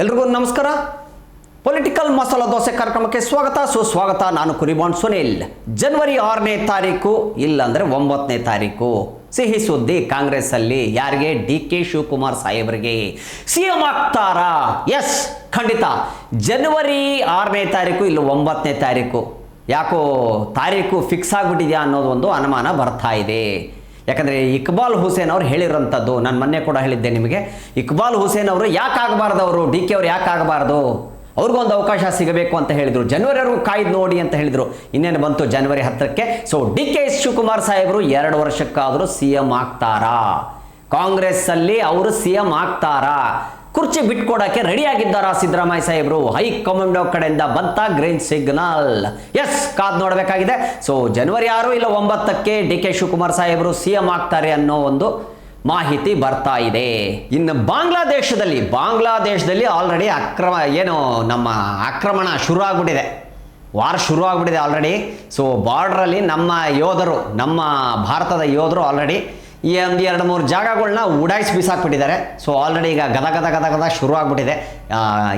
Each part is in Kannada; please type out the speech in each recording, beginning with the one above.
ಎಲ್ರಿಗೂ ನಮಸ್ಕಾರ. ಪೊಲಿಟಿಕಲ್ ಮಸಾಲಾ ದೋಸೆ ಕಾರ್ಯಕ್ರಮಕ್ಕೆ ಸ್ವಾಗತ ಸುಸ್ವಾಗತ. ನಾನು ಕುರಿಬಾಂಡ್ ಸುನಿಲ್. ಜನವರಿ 6ನೇ ತಾರೀಕು ಇಲ್ಲಾಂದರೆ 9ನೇ ತಾರೀಕು ಸಿಹಿ ಸುದ್ದಿ ಕಾಂಗ್ರೆಸ್ ಅಲ್ಲಿ. ಯಾರಿಗೆ? DK ಶಿವಕುಮಾರ್ ಸಾಹೇಬರಿಗೆ CM ಆಗ್ತಾರಾ? ಎಸ್, ಖಂಡಿತ. ಜನವರಿ 6ನೇ ತಾರೀಕು ಇಲ್ಲ 9ನೇ ತಾರೀಕು. ಯಾಕೋ ತಾರೀಕು ಫಿಕ್ಸ್ ಆಗಿಬಿಟ್ಟಿದೆಯಾ ಅನ್ನೋದು ಒಂದು ಅನುಮಾನ ಬರ್ತಾ ಇದೆ. ಯಾಕಂದರೆ ಇಕ್ಬಾಲ್ ಹುಸೇನ್ ಅವರು ಹೇಳಿರೋಂಥದ್ದು ನಾನು ಮೊನ್ನೆ ಕೂಡ ಹೇಳಿದ್ದೆ ನಿಮಗೆ. ಇಕ್ಬಾಲ್ ಹುಸೇನ್ ಅವರು ಯಾಕೆ ಆಗಬಾರ್ದು, ಅವರು DK ಅವರು ಯಾಕೆ ಆಗಬಾರ್ದು, ಅವ್ರಿಗೊಂದು ಅವಕಾಶ ಸಿಗಬೇಕು ಅಂತ ಹೇಳಿದರು. ಜನವರಿವರೆಗೂ ಕಾಯ್ದು ನೋಡಿ ಅಂತ ಹೇಳಿದರು. ಇನ್ನೇನು ಬಂತು ಜನವರಿ 10ಕ್ಕೆ. ಸೊ DK ಶಿವಕುಮಾರ್ ಸಾಹೇಬರು 2 ವರ್ಷಕ್ಕಾದರೂ CM ಆಗ್ತಾರಾ? ಕಾಂಗ್ರೆಸ್ಸಲ್ಲಿ ಅವರು CM ಆಗ್ತಾರಾ? ಕುರ್ಚಿ ಬಿಟ್ಕೊಡೋಕ್ಕೆ ರೆಡಿಯಾಗಿದ್ದಾರಾ ಸಿದ್ದರಾಮಯ್ಯ ಸಾಹೇಬರು? ಹೈಕಮಾಂಡ್ ಕಡೆಯಿಂದ ಬಂತ ಗ್ರೀನ್ ಸಿಗ್ನಲ್. ಎಸ್, ಕಾದು ನೋಡಬೇಕಾಗಿದೆ. ಸೊ ಜನವರಿ 6 ಇಲ್ಲ 9ಕ್ಕೆ DK ಶಿವಕುಮಾರ್ ಸಾಹೇಬರು CM ಆಗ್ತಾರೆ ಅನ್ನೋ ಒಂದು ಮಾಹಿತಿ ಬರ್ತಾ ಇದೆ. ಇನ್ನು ಬಾಂಗ್ಲಾದೇಶದಲ್ಲಿ ಆಲ್ರೆಡಿ ನಮ್ಮ ಆಕ್ರಮಣ ಶುರು ಆಗ್ಬಿಟ್ಟಿದೆ. ವಾರ್ ಶುರು ಆಗ್ಬಿಟ್ಟಿದೆ ಆಲ್ರೆಡಿ. ಸೊ ಬಾರ್ಡ್ರಲ್ಲಿ ನಮ್ಮ ಭಾರತದ ಯೋಧರು ಆಲ್ರೆಡಿ ಈ ಒಂದು 2-3 ಜಾಗಗಳನ್ನ ಉಡಾಯಿಸಿ ಬಿಸಾಕ್ಬಿಟ್ಟಿದ್ದಾರೆ. ಸೊ ಆಲ್ರೆಡಿ ಈಗ ಗದ ಶುರು ಆಗ್ಬಿಟ್ಟಿದೆ.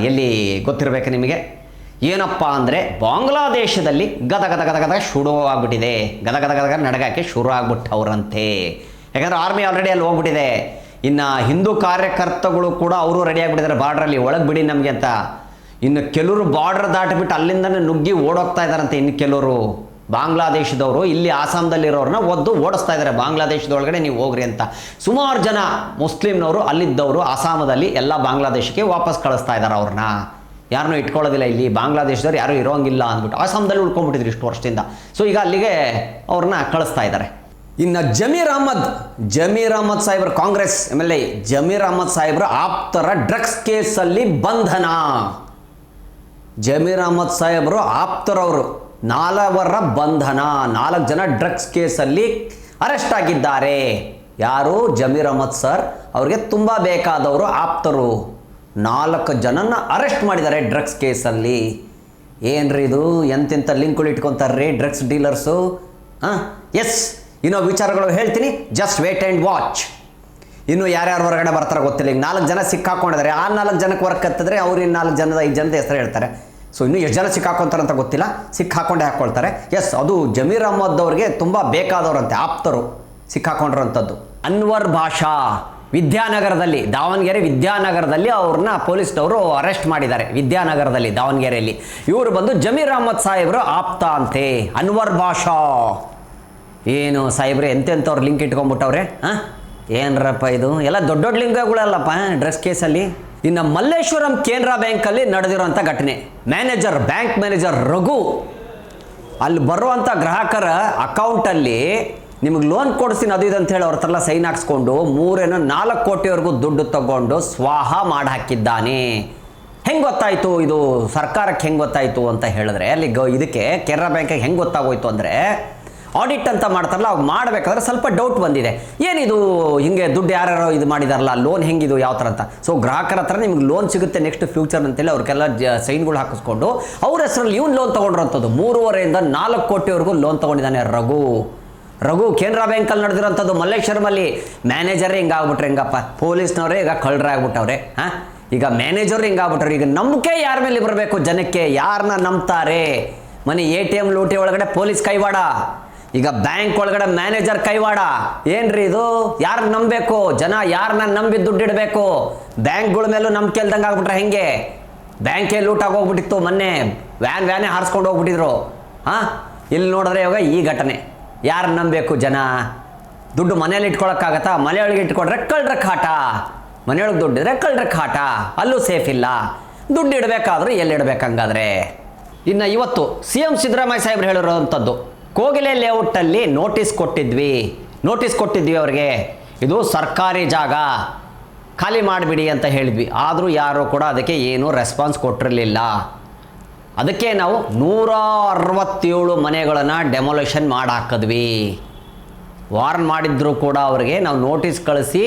ಎಲ್ಲಿ ಗೊತ್ತಿರಬೇಕು ನಿಮಗೆ, ಏನಪ್ಪ ಅಂದರೆ ಬಾಂಗ್ಲಾದೇಶದಲ್ಲಿ ಗದ ಶುರು ಆಗ್ಬಿಟ್ಟಿದೆ. ಗದ ನಡಗಕ್ಕೆ ಶುರು ಆಗ್ಬಿಟ್ಟವ್ರಂತೆ. ಯಾಕಂದರೆ ಆರ್ಮಿ ಆಲ್ರೆಡಿ ಅಲ್ಲಿ ಹೋಗ್ಬಿಟ್ಟಿದೆ. ಇನ್ನು ಹಿಂದೂ ಕಾರ್ಯಕರ್ತಗಳು ಕೂಡ ಅವರು ರೆಡಿ ಆಗಿಬಿಟ್ಟಿದ್ದಾರೆ ಬಾರ್ಡ್ರಲ್ಲಿ, ಒಳಗೆ ಬಿಡಿ ನಮಗೆ ಅಂತ. ಇನ್ನು ಕೆಲವರು ಬಾರ್ಡ್ರ್ ದಾಟಿಬಿಟ್ಟು ಅಲ್ಲಿಂದನೇ ನುಗ್ಗಿ ಓಡೋಗ್ತಾ ಇದ್ದಾರಂತೆ. ಇನ್ನು ಕೆಲವರು ಬಾಂಗ್ಲಾದೇಶದವರು ಇಲ್ಲಿ ಆಸಾಮ್ದಲ್ಲಿರೋರನ್ನ ಓಡಿಸ್ತಾ ಇದ್ದಾರೆ, ಬಾಂಗ್ಲಾದೇಶದೊಳಗಡೆ ನೀವು ಹೋಗ್ರಿ ಅಂತ. ಸುಮಾರು ಜನ ಮುಸ್ಲಿಮ್ನವರು ಅಲ್ಲಿದ್ದವರು ಆಸಾಮದಲ್ಲಿ ಎಲ್ಲ ಬಾಂಗ್ಲಾದೇಶಕ್ಕೆ ವಾಪಸ್ ಕಳಿಸ್ತಾ ಇದ್ದಾರೆ. ಅವ್ರನ್ನ ಯಾರನ್ನೂ ಇಟ್ಕೊಳ್ಳೋದಿಲ್ಲ ಇಲ್ಲಿ. ಬಾಂಗ್ಲಾದೇಶದವ್ರು ಯಾರೂ ಇರೋಂಗಿಲ್ಲ ಅಂದ್ಬಿಟ್ಟು ಆಸಾಮದಲ್ಲಿ ಉಳ್ಕೊಂಡ್ಬಿಟ್ಟಿದ್ರು ಇಷ್ಟು ವರ್ಷದಿಂದ. ಸೊ ಈಗ ಅಲ್ಲಿಗೆ ಅವ್ರನ್ನ ಕಳಿಸ್ತಾ ಇದ್ದಾರೆ. ಇನ್ನು ಜಮೀರ್ ಅಹಮದ್ ಸಾಹೇಬ್ರು, ಕಾಂಗ್ರೆಸ್ MLA ಜಮೀರ್ ಅಹಮದ್ ಸಾಹೇಬ್ರು ಆಪ್ತರ ಡ್ರಗ್ಸ್ ಕೇಸಲ್ಲಿ ಬಂಧನ. ಜಮೀರ್ ಅಹಮದ್ ಸಾಹೇಬರು ಆಪ್ತರವರು 4 ಬಂಧನ. 4 ಜನ ಡ್ರಗ್ಸ್ ಕೇಸಲ್ಲಿ ಅರೆಸ್ಟ್ ಆಗಿದ್ದಾರೆ. ಯಾರು? ಜಮೀರ್ ಅಹಮದ್ ಸರ್ ಅವ್ರಿಗೆ ತುಂಬ ಬೇಕಾದವರು ಆಪ್ತರು. 4 ಜನನ ಅರೆಸ್ಟ್ ಮಾಡಿದ್ದಾರೆ ಡ್ರಗ್ಸ್ ಕೇಸಲ್ಲಿ. ಏನ್ರಿ ಇದು, ಎಂತೆಂಥ ಲಿಂಕ್ಗಳು ಇಟ್ಕೊತಾರ್ರಿ ಡ್ರಗ್ಸ್ ಡೀಲರ್ಸು. ಎಸ್, ಇನ್ನೂ ವಿಚಾರಗಳು ಹೇಳ್ತೀನಿ, ಜಸ್ಟ್ ವೇಟ್ ಆ್ಯಂಡ್ ವಾಚ್. ಇನ್ನು ಯಾರ್ಯಾರು ಹೊರಗಡೆ ಬರ್ತಾರೆ ಗೊತ್ತಿಲ್ಲ. ಈಗ 4 ಜನ ಸಿಕ್ಕಾಕೊಂಡಿದ್ದಾರೆ. ಆ 4 ಜನಕ್ಕೆ ವರ್ಕ್ ಹತ್ತಿದ್ರೆ ಅವ್ರು ಇನ್ನು 4 ಜನದ 5 ಜನದ ಹೆಸರು ಹೇಳ್ತಾರೆ. ಸೊ ಇನ್ನೂ ಎಷ್ಟು ಜನ ಸಿಕ್ಕಾಕೊಂತಾರೆ ಅಂತ ಗೊತ್ತಿಲ್ಲ, ಸಿಕ್ಕಾಕೊಂಡೇ ಹಾಕ್ಕೊಳ್ತಾರೆ. ಎಸ್, ಅದು ಜಮೀರ್ ಅಹಮದ್ ಅವ್ರಿಗೆ ತುಂಬ ಬೇಕಾದವರಂತೆ, ಆಪ್ತರು ಸಿಕ್ಕಾಕೊಂಡಿರೋಂಥದ್ದು. ಅನ್ವರ್ ಭಾಷಾ ವಿದ್ಯಾನಗರದಲ್ಲಿ, ದಾವಣಗೆರೆ ವಿದ್ಯಾನಗರದಲ್ಲಿ ಅವ್ರನ್ನ ಪೊಲೀಸ್ನವರು ಅರೆಸ್ಟ್ ಮಾಡಿದ್ದಾರೆ. ವಿದ್ಯಾನಗರದಲ್ಲಿ, ದಾವಣಗೆರೆಯಲ್ಲಿ. ಇವರು ಬಂದು ಜಮೀರ್ ಅಹಮದ್ ಸಾಹೇಬರು ಆಪ್ತ ಅಂತೆ. ಅನ್ವರ್ ಭಾಷಾ ಏನು ಸಾಹೇಬ್ರೆ, ಎಂತೆಂಥವ್ರು ಲಿಂಕ್ ಇಟ್ಕೊಂಡ್ಬಿಟ್ಟವ್ರೆ. ಏನರಪ್ಪ ಇದು, ಎಲ್ಲ ದೊಡ್ಡ ಲಿಂಕ್ಗಳಲ್ಲಪ್ಪ ಡ್ರಗ್ಸ್ ಕೇಸಲ್ಲಿ. ಇನ್ನು ಮಲ್ಲೇಶ್ವರಂ ಕೆನರಾ ಬ್ಯಾಂಕಲ್ಲಿ ನಡೆದಿರೋಂಥ ಘಟನೆ. ಬ್ಯಾಂಕ್ ಮ್ಯಾನೇಜರ್ ರಘು ಅಲ್ಲಿ ಬರುವಂಥ ಗ್ರಾಹಕರ ಅಕೌಂಟಲ್ಲಿ ನಿಮಗೆ ಲೋನ್ ಕೊಡಿಸ್ತೀನಿ ಅದು ಇದು ಅಂತೇಳಿ ಅವ್ರ ಹತ್ರ ಸೈನ್ ಹಾಕ್ಸ್ಕೊಂಡು 4 ಕೋಟಿವರೆಗೂ ದುಡ್ಡು ತಗೊಂಡು ಸ್ವಾಹ ಮಾಡಿ ಹಾಕಿದ್ದಾನೆ. ಹೆಂಗೆ ಗೊತ್ತಾಯಿತು ಇದು ಸರ್ಕಾರಕ್ಕೆ, ಹೆಂಗೆ ಗೊತ್ತಾಯಿತು ಅಂತ ಹೇಳಿದ್ರೆ, ಅಲ್ಲಿ ಇದಕ್ಕೆ ಕೆನರಾ ಬ್ಯಾಂಕಿಗೆ ಹೆಂಗೆ ಗೊತ್ತಾಗೋಯ್ತು ಅಂದರೆ, ಆಡಿಟ್ ಅಂತ ಮಾಡ್ತಾರಲ್ಲ, ಅವಾಗ ಮಾಡಬೇಕಾದ್ರೆ ಸ್ವಲ್ಪ ಡೌಟ್ ಬಂದಿದೆ. ಏನಿದು ಹಿಂಗೆ ದುಡ್ಡು ಯಾರ್ಯಾರೋ ಇದು ಮಾಡಿದಾರಲ್ಲ, ಲೋನ್ ಹೆಂಗಿದು ಯಾವ ಥರ ಅಂತ. ಸೊ ಗ್ರಾಹಕರ ಹತ್ರ ನಿಮ್ಗೆ ಲೋನ್ ಸಿಗುತ್ತೆ ನೆಕ್ಸ್ಟ್ ಫ್ಯೂಚರ್ ಅಂತೇಳಿ ಅವ್ರಿಗೆಲ್ಲ ಸೈನ್ಗಳು ಹಾಕಿಸ್ಕೊಂಡು ಅವ್ರ ಹೆಸರಲ್ಲಿ ಇವ್ನು ಲೋನ್ ತೊಗೊಂಡಿರೋಂಥದ್ದು. 3.5 ಇಂದ 4 ಕೋಟಿವರೆಗೂ ಲೋನ್ ತೊಗೊಂಡಿದ್ದಾನೆ ರಘು. ಕೆನರಾ ಬ್ಯಾಂಕಲ್ಲಿ ನಡೆದಿರೋಂಥದ್ದು ಮಲ್ಲೇಶ್ವರಮಲ್ಲಿ. ಮ್ಯಾನೇಜರೇ ಹಿಂಗಾಗ್ಬಿಟ್ರೆ ಹೆಂಗಪ್ಪ, ಪೊಲೀಸ್ನವರೇ ಈಗ ಕಳ್ಳರಾಗ್ಬಿಟ್ಟವ್ರೆ. ಈಗ ಮ್ಯಾನೇಜರ್ ಹಿಂಗಾಗ್ಬಿಟ್ರೆ ಈಗ ನಂಬಿಕೆ ಯಾರ ಮೇಲೆ ಬರಬೇಕು ಜನಕ್ಕೆ? ಯಾರನ್ನ ನಂಬ್ತಾರೆ? ಮನೆ ATM ಲೂಟಿ ಒಳಗಡೆ ಪೊಲೀಸ್ ಕೈವಾಡ, ಈಗ ಬ್ಯಾಂಕ್ ಒಳಗಡೆ ಮ್ಯಾನೇಜರ್ ಕೈವಾಡ. ಏನ್ರಿ ಇದು? ಯಾರನ್ನ ನಂಬಬೇಕು ಜನ? ಯಾರನ್ನ ನಂಬಿ ದುಡ್ಡಿಡಬೇಕು? ಬ್ಯಾಂಕ್ಗಳ ಮೇಲೂ ನಂಬಿಕೆ ಇಲ್ದಂಗೆ ಆಗ್ಬಿಟ್ರೆ ಹೆಂಗೆ? ಬ್ಯಾಂಕೇ ಲೂಟಾಗಿ ಹೋಗ್ಬಿಟ್ಟಿತ್ತು ಮೊನ್ನೆ, ವ್ಯಾನೇ ಹಾರಿಸ್ಕೊಂಡು ಹೋಗ್ಬಿಟ್ಟಿದ್ರು. ಇಲ್ಲಿ ನೋಡಿದ್ರೆ ಇವಾಗ ಈ ಘಟನೆ. ಯಾರನ್ನ ನಂಬಬೇಕು ಜನ? ದುಡ್ಡು ಮನೇಲಿ ಇಟ್ಕೊಳಕ್ಕಾಗತ್ತಾ? ಮನೆಯೊಳಗೆ ಇಟ್ಕೊಂಡ್ರೆ ಕಳ್ಳರ ಕಾಟ, ಮನೆಯೊಳಗೆ ದುಡ್ಡಿದ್ರೆ ಕಳ್ಳರ ಕಾಟ, ಅಲ್ಲೂ ಸೇಫ್ ಇಲ್ಲ. ದುಡ್ಡು ಇಡಬೇಕಾದ್ರೂ ಎಲ್ಲಿ ಇಡಬೇಕಂಗಾದ್ರೆ. ಇನ್ನು ಇವತ್ತು CM ಸಿದ್ದರಾಮಯ್ಯ ಸಾಹೇಬ್ರು ಹೇಳಿರೋವಂಥದ್ದು, ಕೋಗಿಲೆ ಲೇಔಟಲ್ಲಿ ನೋಟಿಸ್ ಕೊಟ್ಟಿದ್ವಿ ಅವ್ರಿಗೆ. ಇದು ಸರ್ಕಾರಿ ಜಾಗ, ಖಾಲಿ ಮಾಡಿಬಿಡಿ ಅಂತ ಹೇಳಿದ್ವಿ. ಆದರೂ ಯಾರೂ ಕೂಡ ಅದಕ್ಕೆ ಏನೂ ರೆಸ್ಪಾನ್ಸ್ ಕೊಟ್ಟಿರಲಿಲ್ಲ. ಅದಕ್ಕೆ ನಾವು 167 ಮನೆಗಳನ್ನು ಡೆಮೊಲೇಷನ್ ಮಾಡಿ ಹಾಕಿದ್ವಿ. ವಾರ್ನ್ ಮಾಡಿದ್ರು ಕೂಡ ಅವ್ರಿಗೆ ನಾವು ನೋಟಿಸ್ ಕಳಿಸಿ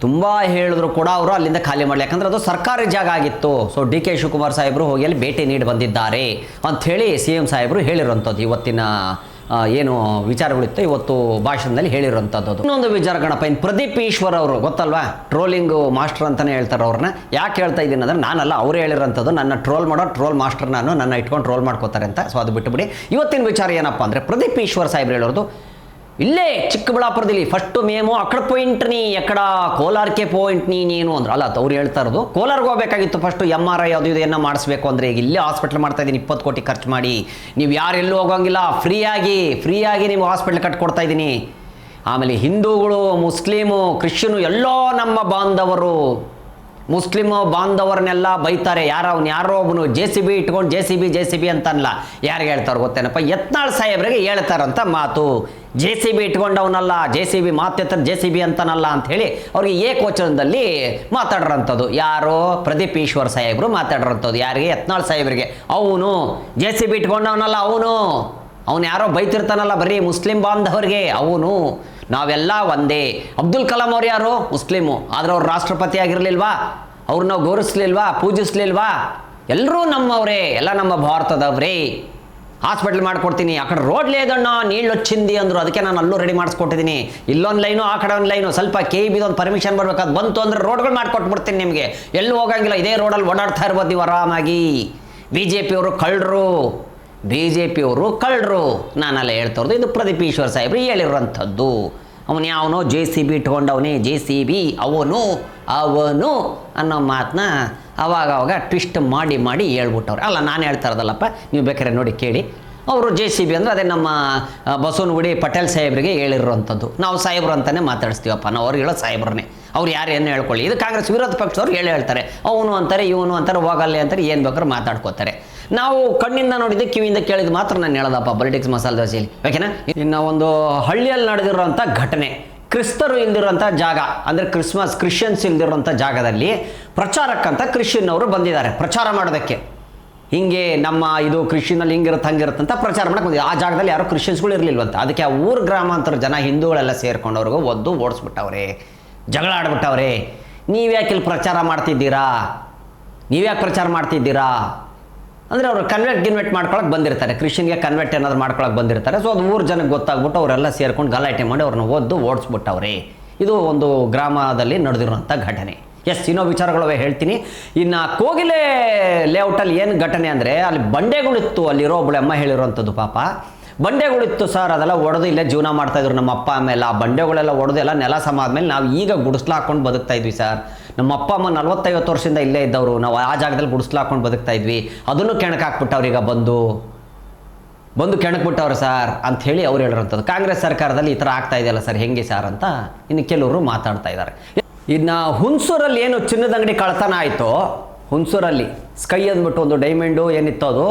ತುಂಬ ಹೇಳಿದ್ರು ಕೂಡ ಅವರು ಅಲ್ಲಿಂದ ಖಾಲಿ ಮಾಡಲಿ, ಯಾಕಂದರೆ ಅದು ಸರ್ಕಾರಿ ಜಾಗ ಆಗಿತ್ತು. ಸೊ DK ಶಿವಕುಮಾರ್ ಸಾಹೇಬರು ಹೋಗಿ ಅಲ್ಲಿ ಭೇಟಿ ನೀಡಿ ಬಂದಿದ್ದಾರೆ ಅಂಥೇಳಿ CM ಸಾಹೇಬರು ಹೇಳಿರೋಂಥದ್ದು ಇವತ್ತಿನ ಏನು ವಿಚಾರಗಳಿತ್ತು ಇವತ್ತು ಭಾಷಣದಲ್ಲಿ ಹೇಳಿರೋಂಥದ್ದು. ಇನ್ನೊಂದು ವಿಚಾರ ಗಣಪ, ಇನ್ನು ಪ್ರದೀಪ್ ಈಶ್ವರ್ ಅವರು ಗೊತ್ತಲ್ವಾ, ಟ್ರೋಲಿಂಗು ಮಾಸ್ಟರ್ ಅಂತಲೇ ಹೇಳ್ತಾರೆ ಅವ್ರನ್ನ. ಯಾಕೆ ಹೇಳ್ತಾ ಇದ್ದೀನಿ ಅಂದರೆ ನಾನಲ್ಲ, ಅವರೇ ಹೇಳಿರೋಂಥದ್ದು. ನನ್ನ ಟ್ರೋಲ್ ಮಾಸ್ಟರ್ ನಾನು, ನನ್ನ ಇಟ್ಕೊಂಡು ಟ್ರೋಲ್ ಮಾಡ್ಕೋತಾರೆ ಅಂತ. ಸೊ ಅದು ಬಿಟ್ಟುಬಿಡಿ. ಇವತ್ತಿನ ವಿಚಾರ ಏನಪ್ಪ ಅಂದರೆ, ಪ್ರದೀಪ್ ಈಶ್ವರ್ ಸಾಹೇಬ್ರು ಹೇಳೋದು ಇಲ್ಲೇ ಚಿಕ್ಕಬಳ್ಳಾಪುರದಲ್ಲಿ ಫಸ್ಟು ಮೇಮು ಅక్కడ ಪಾಯಿಂಟ್ ನೀ ಎಕ್ಕಡ ಕೋಲಾರಕ್ಕೆ ಪಾಯಿಂಟ್ ನೀನು ಅಂದ್ರು. ಅಲ್ಲ, ಅವ್ರು ಹೇಳ್ತಾ ಇರೋದು ಕೋಲಾರ್ಗೆ ಹೋಗಬೇಕಾಗಿತ್ತು ಫಸ್ಟು, MRI ಅದು ಇದು ಏನೋ ಮಾಡಿಸ್ಬೇಕು ಅಂದರೆ ಈಗ ಇಲ್ಲೇ ಹಾಸ್ಪಿಟ್ಲ್ ಮಾಡ್ತಾ ಇದ್ದೀನಿ 20 ಕೋಟಿ ಖರ್ಚು ಮಾಡಿ, ನೀವು ಯಾರೆಲ್ಲೂ ಹೋಗೋಂಗಿಲ್ಲ, ಫ್ರೀಯಾಗಿ ನಿಮ್ಗೆ ಹಾಸ್ಪಿಟ್ಲ್ ಕಟ್ಕೊಡ್ತಾ ಇದ್ದೀನಿ. ಆಮೇಲೆ ಹಿಂದೂಗಳು, ಮುಸ್ಲಿಮು, ಕ್ರಿಶ್ಚಿಯನು ಎಲ್ಲೋ ನಮ್ಮ ಬಾಂಧವರು, ಮುಸ್ಲಿಮು ಬಾಂಧವರನ್ನೆಲ್ಲ ಬೈತಾರೆ. ಯಾರೋ ಒಬ್ಬನು JCB ಇಟ್ಕೊಂಡು JCB ಅಂತಲ್ಲ. ಯಾರಿಗೆ ಹೇಳ್ತಾರೆ ಗೊತ್ತೇನಪ್ಪ, ಯತ್ನಾಳ್ ಸಾಹೇಬ್ರಿಗೆ ಹೇಳ್ತಾರಂತ ಮಾತು. JCB ಇಟ್ಕೊಂಡವನಲ್ಲ, JCB ಮಾತೆತ್ತರ JCB ಅಂತನಲ್ಲ ಅಂಥೇಳಿ ಅವ್ರಿಗೆ ಏಕವಚನದಲ್ಲಿ ಮಾತಾಡ್ರಂಥದ್ದು. ಯಾರೋ ಪ್ರದೀಪ್ ಈಶ್ವರ್ ಸಾಹೇಬರು ಮಾತಾಡ್ರಂಥದ್ದು. ಯಾರಿಗೆ? ಯತ್ನಾಳ್ ಸಾಹೇಬ್ರಿಗೆ. ಅವನು JCB ಇಟ್ಕೊಂಡವನಲ್ಲ, ಅವನು ಯಾರೋ ಬೈತಿರ್ತಾನಲ್ಲ ಬರೀ ಮುಸ್ಲಿಂ ಬಾಂಧವರಿಗೆ, ಅವನು ನಾವೆಲ್ಲ ಒಂದೇ. ಅಬ್ದುಲ್ ಕಲಾಂ ಅವ್ರು ಯಾರು? ಮುಸ್ಲಿಮು, ಆದರೆ ಅವ್ರು ರಾಷ್ಟ್ರಪತಿ ಆಗಿರಲಿಲ್ವಾ? ಅವ್ರು ನಾವು ಗೌರವಿಸ್ಲಿಲ್ವಾ, ಪೂಜಿಸ್ಲಿಲ್ವಾ? ಎಲ್ಲರೂ ನಮ್ಮವರೇ, ಎಲ್ಲ ನಮ್ಮ ಭಾರತದವರೇ. ಹಾಸ್ಪಿಟ್ಲ್ ಮಾಡ್ಕೊಡ್ತೀನಿ, ಆ ಕಡೆ ರೋಡ್ ಲೇದಣ್ಣ ನೀಳೊಚ್ಚಿಂದಿ ಅಂದರು, ಅದಕ್ಕೆ ನಾನು ಅಲ್ಲೂ ರೆಡಿ ಮಾಡಿಸ್ಕೊಟ್ಟಿದ್ದೀನಿ. ಇಲ್ಲೊಂದು ಲೈನು, ಆ ಕಡೆ ಒಂದು ಲೈನು, ಸ್ವಲ್ಪ KEBದೊಂದು ಪರ್ಮಿಷನ್ ಬರ್ಬೇಕಾದ್ ಬಂತು ಅಂದರೆ ರೋಡ್ಗಳು ಮಾಡಿಕೊಟ್ಬಿಡ್ತೀನಿ ನಿಮಗೆ. ಎಲ್ಲೂ ಹೋಗಂಗಿಲ್ಲ, ಇದೇ ರೋಡಲ್ಲಿ ಓಡಾಡ್ತಾ ಇರ್ಬೋದು ನೀವು ಆರಾಮಾಗಿ. BJPಯವರು ಕಳ್ಳರು ನಾನಲ್ಲ ಹೇಳ್ತವ್ರದ್ದು. ಇದು ಪ್ರದೀಪ್ ಈಶ್ವರ್ ಸಾಹೇಬ್ರು ಹೇಳಿರೋಂಥದ್ದು. ಅವನು ಯಾವನೋ JCB ಇಟ್ಕೊಂಡವನೇ, JCB ಅವನು ಅನ್ನೋ ಮಾತನ್ನ ಅವಾಗ ಟ್ವಿಸ್ಟ್ ಮಾಡಿ ಹೇಳ್ಬಿಟ್ಟವ್ರು. ಅಲ್ಲ, ನಾನು ಹೇಳ್ತಾ ಇರೋದಲ್ಲಪ್ಪ, ನೀವು ಬೇಕಾದ್ರೆ ನೋಡಿ ಕೇಳಿ. ಅವರು JCB ಅಂದರೆ ಅದೇ ನಮ್ಮ ಬಸವನಗುಡಿ ಪಟೇಲ್ ಸಾಹೇಬ್ರಿಗೆ ಹೇಳಿರೋಂಥದ್ದು. ನಾವು ಸಾಹೇಬ್ರು ಅಂತಲೇ ಮಾತಾಡಿಸ್ತೀವಪ್ಪ, ನಾವು ಅವ್ರಿಗೆ ಹೇಳೋ ಸಾಹೇಬ್ರನ್ನೇ. ಅವ್ರು ಯಾರೇನು ಹೇಳ್ಕೊಳ್ಳಿ. ಇದು ಕಾಂಗ್ರೆಸ್ ವಿರೋಧ ಪಕ್ಷದವ್ರು ಹೇಳ್ತಾರೆ, ಅವನು ಅಂತಾರೆ, ಇವನು ಅಂತಾರೆ, ಹೋಗಲ್ಲೇ ಅಂತಾರೆ, ಏನು ಬೇಕಾದ್ರೂ ಮಾತಾಡ್ಕೋತಾರೆ. ನಾವು ಕಣ್ಣಿಂದ ನೋಡಿದ್ದು, ಕಿವಿಯಿಂದ ಕೇಳಿದ್ದು ಮಾತ್ರ ನಾನು ಹೇಳೋದಪ್ಪ ಪೊಲಿಟಿಕ್ಸ್ ಮಸಾಲೆ ದೋಸೆಯಲ್ಲಿ, ಓಕೆನಾ? ಇನ್ನು ಒಂದು ಹಳ್ಳಿಯಲ್ಲಿ ನಡೆದಿರೋಂಥ ಘಟನೆ, ಕ್ರಿಸ್ತರು ಇಲ್ದಿರೋಂಥ ಜಾಗ ಅಂದರೆ ಕ್ರಿಶ್ಚಿಯನ್ಸ್ ಇಲ್ದಿರೋಂಥ ಜಾಗದಲ್ಲಿ ಪ್ರಚಾರಕ್ಕಂತ ಕ್ರಿಶ್ಚಿಯನ್ ಅವರು ಬಂದಿದ್ದಾರೆ ಪ್ರಚಾರ ಮಾಡೋದಕ್ಕೆ. ಹಿಂಗೆ ನಮ್ಮ ಇದು ಕ್ರಿಶ್ಚಿಯನಲ್ಲಿ ಹಂಗಿರುತ್ತೆ ಅಂತ ಪ್ರಚಾರ ಮಾಡಕ್ಕೆ ಬಂದಿದೆ. ಆ ಜಾಗದಲ್ಲಿ ಯಾರೋ ಕ್ರಿಶ್ಚಿಯನ್ಸ್ಗಳು ಇರಲಿಲ್ವಂತ. ಅದಕ್ಕೆ ಆ ಊರು ಗ್ರಾಮಾಂತರ ಜನ ಹಿಂದೂಗಳೆಲ್ಲ ಸೇರ್ಕೊಂಡವ್ರಿಗೂ ಓಡಿಸ್ಬಿಟ್ಟವ್ರೆ, ಜಗಳ ಆಡ್ಬಿಟ್ಟವ್ರೆ. ನೀವ್ಯಾಕೆ ಇಲ್ಲಿ ಪ್ರಚಾರ ಮಾಡ್ತಿದ್ದೀರಾ ಅಂದರೆ ಅವರು ಕನ್ವರ್ಟ್ ಮಾಡ್ಕೊಳಕ್ಕೆ ಬಂದಿರ್ತಾರೆ, ಕ್ರಿಶ್ಚಿಯನ್ಗೆ ಕನ್ವರ್ಟ್ ಏನಾದ್ರು ಮಾಡ್ಕೊಳಕ್ಕೆ ಬಂದಿರ್ತಾರೆ. ಸೊ ಅದು ಊರು ಜನಕ್ಕೆ ಗೊತ್ತಾಗ್ಬಿಟ್ಟು ಅವರೆಲ್ಲ ಸೇರ್ಕೊಂಡು ಗಲಾಟೆ ಮಾಡಿ ಅವ್ರನ್ನ ಓಡಿಸ್ಬಿಟ್ಟವ್ರೆ. ಇದು ಒಂದು ಗ್ರಾಮದಲ್ಲಿ ನಡೆದಿರುವಂಥ ಘಟನೆ. ಇನ್ನೋ ವಿಚಾರಗಳವೇ ಹೇಳ್ತೀನಿ. ಇನ್ನು ಕೋಗಿಲೆ ಲೇಔಟಲ್ಲಿ ಏನು ಘಟನೆ ಅಂದರೆ, ಅಲ್ಲಿ ಬಂಡೆಗಳಿತ್ತು. ಅಲ್ಲಿರೋ ಒಬ್ಬಳು ಅಮ್ಮ ಹೇಳಿರೋವಂಥದ್ದು, ಪಾಪ ಬಂಡೆಗಳಿತ್ತು ಸರ್, ಅದೆಲ್ಲ ಒಡೆದು ಇಲ್ಲೇ ಜೀವನ ಮಾಡ್ತಾಯಿದ್ರು ನಮ್ಮ ಅಪ್ಪ. ಆಮೇಲೆ ಆ ಬಂಡೆಗಳೆಲ್ಲ ಒಡೆದು ಎಲ್ಲ ನೆಲ ಸಮ ಆದಮೇಲೆ ನಾವು ಈಗ ಗುಡಿಸ್ಲು ಹಾಕೊಂಡು ಬದುಕ್ತಾ ಇದ್ವಿ ಸರ್. ನಮ್ಮ ಅಪ್ಪ ಅಮ್ಮ 40-50 ವರ್ಷದಿಂದ ಇಲ್ಲೇ ಇದ್ದವರು, ನಾವು ಆ ಜಾಗದಲ್ಲಿ ಗುಡಿಸ್ಲು ಹಾಕೊಂಡು ಬದುಕ್ತಾ ಇದ್ವಿ. ಅದನ್ನು ಕೆಣಕಾಕ್ಬಿಟ್ಟವ್ರು, ಈಗ ಬಂದು ಕೆಣಕ್ಬಿಟ್ಟವ್ರು ಸರ್ ಅಂಥೇಳಿ ಅವ್ರು ಹೇಳಿರೋಂಥದ್ದು. ಕಾಂಗ್ರೆಸ್ ಸರ್ಕಾರದಲ್ಲಿ ಈ ಥರ ಆಗ್ತಾ ಇದೆಯಲ್ಲ ಸರ್, ಹೆಂಗೆ ಸರ್ ಅಂತ ಇನ್ನು ಕೆಲವರು ಮಾತಾಡ್ತಾ ಇದ್ದಾರೆ. ಇನ್ನು ಹುಣಸೂರಲ್ಲಿ ಏನು ಚಿನ್ನದ ಅಂಗಡಿ ಕಳ್ತನ ಆಯಿತು, ಹುಣಸೂರಲ್ಲಿ ಸ್ಕೈ ಅಂದ್ಬಿಟ್ಟು ಒಂದು ಡೈಮಂಡು ಏನಿತ್ತು, ಅದು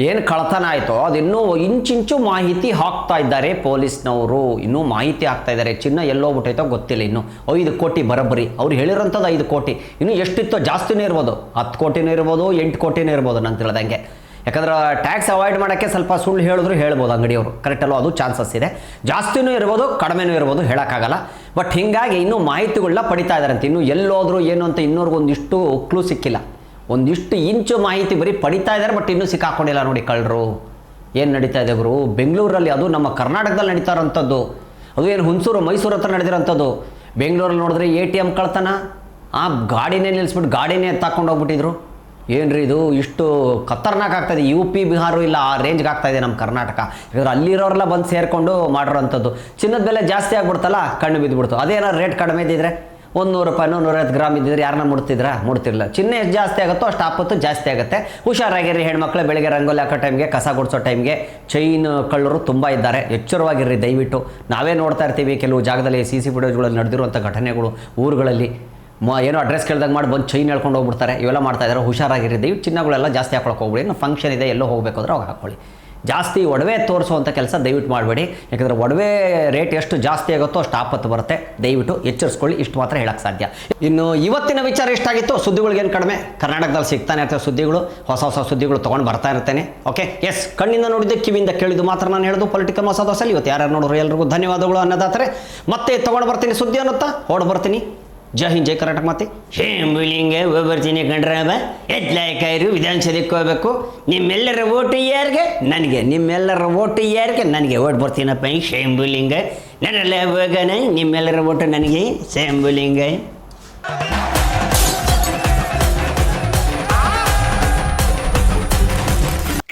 ಏನು ಕಳ್ತನ ಆಯಿತು, ಅದು ಇನ್ನೂ ಇಂಚಿಂಚು ಮಾಹಿತಿ ಹಾಕ್ತಾ ಇದ್ದಾರೆ ಪೊಲೀಸ್ನವರು. ಇನ್ನೂ ಮಾಹಿತಿ ಹಾಕ್ತಾ ಇದ್ದಾರೆ. ಚಿನ್ನ ಎಲ್ಲೋಗ್ಬಿಟ್ಟೈತೋ ಗೊತ್ತಿಲ್ಲ. ಇನ್ನು 5 ಕೋಟಿ ಬರೋಬ್ಬರಿ ಅವ್ರು ಹೇಳಿರೋಂಥದ್ದು 5 ಕೋಟಿ. ಇನ್ನು ಎಷ್ಟಿತ್ತೋ ಜಾಸ್ತಿನೇ ಇರ್ಬೋದು, 10 ಕೋಟಿನೂ ಇರ್ಬೋದು, 8 ಕೋಟಿನೂ ಇರ್ಬೋದು ನಾನು ತಿಳಿದಂಗೆ. ಯಾಕಂದ್ರೆ ಟ್ಯಾಕ್ಸ್ ಅವಾಯ್ಡ್ ಮಾಡೋಕ್ಕೆ ಸ್ವಲ್ಪ ಸುಳ್ಳು ಹೇಳ್ಬೋದು ಅಂಗಡಿಯವರು, ಕರೆಕ್ಟಲ್ಲೋ, ಅದು ಚಾನ್ಸಸ್ ಇದೆ. ಜಾಸ್ತಿನೂ ಇರ್ಬೋದು, ಕಡಿಮೆನೂ ಇರ್ಬೋದು, ಹೇಳೋಕ್ಕಾಗಲ್ಲ. ಬಟ್ ಹೀಗಾಗಿ ಇನ್ನೂ ಮಾಹಿತಿಗಳನ್ನ ಪಡಿತಾ ಇದ್ದಾರಂತೆ. ಇನ್ನೂ ಎಲ್ಲೋದ್ರು ಏನು ಅಂತ ಇನ್ನೂರ್ಗೊಂದಿಷ್ಟು ಕ್ಲೂ ಸಿಕ್ಕಿಲ್ಲ. ಒಂದಿಷ್ಟು ಇಂಚು ಮಾಹಿತಿ ಬರೀ ಪಡಿತಾ ಇದ್ದಾರೆ, ಬಟ್ ಇನ್ನೂ ಸಿಕ್ಕಾಕೊಂಡಿಲ್ಲ ನೋಡಿ ಕಳ್ಳರು. ಏನು ನಡೀತಾ ಇದೆ ಗುರು ಬೆಂಗಳೂರಲ್ಲಿ, ಅದು ನಮ್ಮ ಕರ್ನಾಟಕದಲ್ಲಿ ನಡೀತಾ ಇರೋಂಥದ್ದು. ಅದು ಏನು ಹುಣಸೂರು ಮೈಸೂರು ಹತ್ರ ನಡೆದಿರೋಂಥದ್ದು. ಬೆಂಗಳೂರಲ್ಲಿ ನೋಡಿದ್ರೆ ATM ಕಳ್ತನ, ಆ ಗಾಡಿನೇ ನಿಲ್ಲಿಸ್ಬಿಟ್ಟು ಗಾಡಿನೇ ತಗೊಂಡು ಹೋಗ್ಬಿಟ್ಟಿದ್ರು. ಏನ್ರಿ ಇದು ಇಷ್ಟು ಖತರ್ನಾಕ್ ಆಗ್ತಾಯಿದೆ. UP ಬಿಹಾರು ಇಲ್ಲ ಆ ರೇಂಜ್ಗೆ ಆಗ್ತಾಯಿದೆ ನಮ್ಮ ಕರ್ನಾಟಕ. ಯಾಕಂದ್ರೆ ಅಲ್ಲಿರೋರೆಲ್ಲ ಬಂದು ಸೇರಿಕೊಂಡು ಮಾಡಿರೋಂಥದ್ದು. ಚಿನ್ನದ ಬೆಲೆ ಜಾಸ್ತಿ ಆಗ್ಬಿಡ್ತಲ್ಲ, ಕಣ್ಣು ಬಿದ್ದುಬಿಡ್ತು. ಅದೇನಾದ್ರು ರೇಟ್ ಕಡಿಮೆ ಇದ್ದಿದ್ರೆ, 100 ರೂಪಾಯಿನೋ 150 ಗ್ರಾಮ್ ಇದ್ದಿದ್ರೆ ಯಾರನ್ನ ಮುಡ್ತಿರಲಿಲ್ಲ. ಚಿನ್ನ ಎಷ್ಟು ಜಾಸ್ತಿ ಆಗುತ್ತೋ ಅಷ್ಟು ಆಪತ್ತು ಜಾಸ್ತಿ ಆಗುತ್ತೆ. ಹುಷಾರಾಗಿರ್ರಿ ಹೆಣ್ಮಕ್ಳು, ಬೆಳಗ್ಗೆ ರಂಗೋಲಿ ಹಾಕೋ ಟೈಮ್ಗೆ, ಕಸ ಗುಡಿಸೋ ಟೈಮ್ಗೆ ಚೈನ್ ಕಳ್ಳರು ತುಂಬ ಇದ್ದಾರೆ. ಎಚ್ಚರವಾಗಿರ್ರಿ ದಯವಿಟ್ಟು. ನಾವೇ ನೋಡ್ತಾ ಇರ್ತೀವಿ ಕೆಲವು ಜಾಗದಲ್ಲಿ CC ಫುಟೇಜ್ಗಳಲ್ಲಿ ನಡೆದಿರುವಂಥ ಘಟನೆಗಳು. ಊರುಗಳಲ್ಲಿ ಏನೋ ಅಡ್ರೆಸ್ ಕೇಳಿದಾಗ ಮಾಡಿ ಬಂದು ಚೈನ್ ಹೇಳ್ಕೊಂಡು ಹೋಗ್ಬಿಡ್ತಾರೆ. ಇವೆಲ್ಲ ಮಾಡ್ತಾ ಇದ್ದಾರೆ. ಹುಷಾರಾಗಿರಿ ದಯವಿಟ್ಟು. ಚಿನ್ನಗಳೆಲ್ಲ ಜಾಸ್ತಿ ಹಾಕೊಳಕ್ಕೆ ಹೋಗ್ಬಿಡಿ. ನಾವು ಫಂಕ್ಷನ್ ಇದೆ, ಎಲ್ಲೋ ಹೋಗಬೇಕಾದ್ರೆ ಅವಾಗ ಹಾಕ್ಕೊಳ್ಳಿ. ಜಾಸ್ತಿ ಒಡವೆ ತೋರಿಸುವಂಥ ಕೆಲಸ ದಯವಿಟ್ಟು ಮಾಡಬೇಡಿ. ಯಾಕಂದರೆ ಒಡವೆ ರೇಟ್ ಎಷ್ಟು ಜಾಸ್ತಿ ಆಗುತ್ತೋ ಅಷ್ಟು ಆಪತ್ತು ಬರುತ್ತೆ. ದಯವಿಟ್ಟು ಎಚ್ಚರಿಸ್ಕೊಳ್ಳಿ. ಇಷ್ಟು ಮಾತ್ರ ಹೇಳಕ್ಕೆ ಸಾಧ್ಯ. ಇನ್ನು ಇವತ್ತಿನ ವಿಚಾರ ಇಷ್ಟಾಗಿತ್ತು. ಸುದ್ದಿಗಳಿಗೇನು ಕಡಿಮೆ, ಕರ್ನಾಟಕದಲ್ಲಿ ಸಿಗ್ತಾನೆ ಇರ್ತವೆ ಸುದ್ದಿಗಳು, ಹೊಸ ಸುದ್ದಿಗಳು ತೊಗೊಂಡು ಬರ್ತಾ ಇರ್ತೇನೆ. ಓಕೆ, ಕಣ್ಣಿಂದ ನೋಡಿದ್ದು, ಕಿವಿಯಿಂದ ಕೇಳಿದ್ದು ಮಾತ್ರ ನಾನು ಹೇಳೋದು ಪೊಲಿಟಿಕಲ್ ಮಸಾದೋಸಲ್ಲಿ. ಇವತ್ತು ಯಾರು ನೋಡೋರು ಎಲ್ರಿಗೂ ಧನ್ಯವಾದಗಳು ಅನ್ನೋದಾದರೆ ಮತ್ತೆ ತೊಗೊಂಡು ಬರ್ತೀನಿ ಸುದ್ದಿ ಅನ್ನುತ್ತಾ ಹೊರಡು ಬರ್ತೀನಿ. ಜೈ ಹಿಂದ್ ಜೈ ಕರ್ನಾಟಕ ಮಾತೆ. ಶಂಭುಲಿಂಗ ಬರ್ತೀನಿ ಕಂಡ್ರ ಎದ್ಲಾಯ್ಕಾಯಿರು ವಿಧಾನಸೌಧಕ್ಕೆ ಹೋಗ್ಬೇಕು. ನಿಮ್ಮೆಲ್ಲರ ಓಟು ಯಾರಿಗೆ? ನನಗೆ. ನಿಮ್ಮೆಲ್ಲರ ಓಟು ಯಾರಿಗೆ? ನನಗೆ ಓಟ್ ಬರ್ತೀನಪ್ಪ. ಶಂಭುಲಿಂಗ ನನ್ನೆಲ್ಲ ಹೋಗೋಣ. ನಿಮ್ಮೆಲ್ಲರ ಓಟು ನನಗೆ. ಶಂಭುಲಿಂಗ.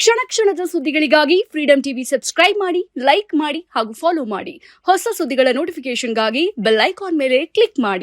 ಕ್ಷಣ ಕ್ಷಣದ ಸುದ್ದಿಗಳಿಗಾಗಿ ಫ್ರೀಡಂ ಟಿವಿ ಸಬ್ಸ್ಕ್ರೈಬ್ ಮಾಡಿ, ಲೈಕ್ ಮಾಡಿ ಹಾಗೂ ಫಾಲೋ ಮಾಡಿ. ಹೊಸ ಸುದ್ದಿಗಳ ನೋಟಿಫಿಕೇಶನ್ಗಾಗಿ ಬೆಲ್ ಐಕಾನ್ ಮೇಲೆ ಕ್ಲಿಕ್ ಮಾಡಿ.